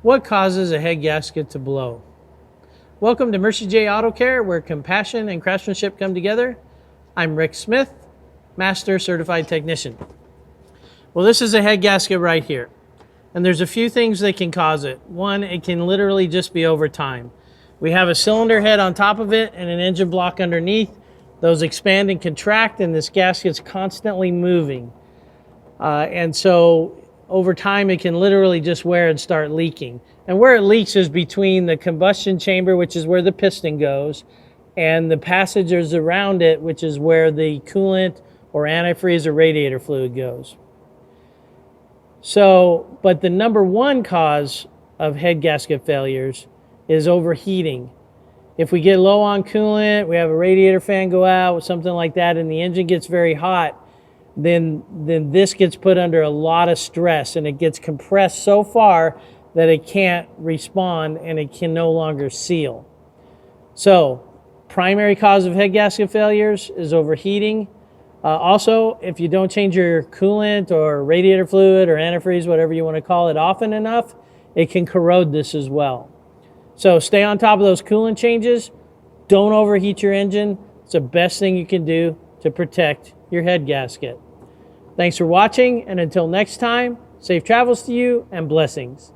What causes a head gasket to blow? Welcome to Mercie J Auto Care, where compassion and craftsmanship come together. I'm Rick Smith, Master Certified Technician. Well, this is a head gasket right here. And there's a few things that can cause it. One, it can literally just be over time. We have a cylinder head on top of it and an engine block underneath. Those expand and contract, and this gasket's constantly moving. And so over time, it can literally just wear and start leaking. And where it leaks is between the combustion chamber, which is where the piston goes, and the passages around it, which is where the coolant or antifreeze or radiator fluid goes. So, but the number one cause of head gasket failures is overheating. If we get low on coolant, we have a radiator fan go out, something like that, and the engine gets very hot, then this gets put under a lot of stress, and it gets compressed so far that it can't respond and it can no longer seal. So, primary cause of head gasket failures is overheating. Also, if you don't change your coolant or radiator fluid or antifreeze, whatever you want to call it, often enough, it can corrode this as well. So stay on top of those coolant changes. Don't overheat your engine. It's the best thing you can do to protect your head gasket. Thanks for watching, and until next time, safe travels to you and blessings.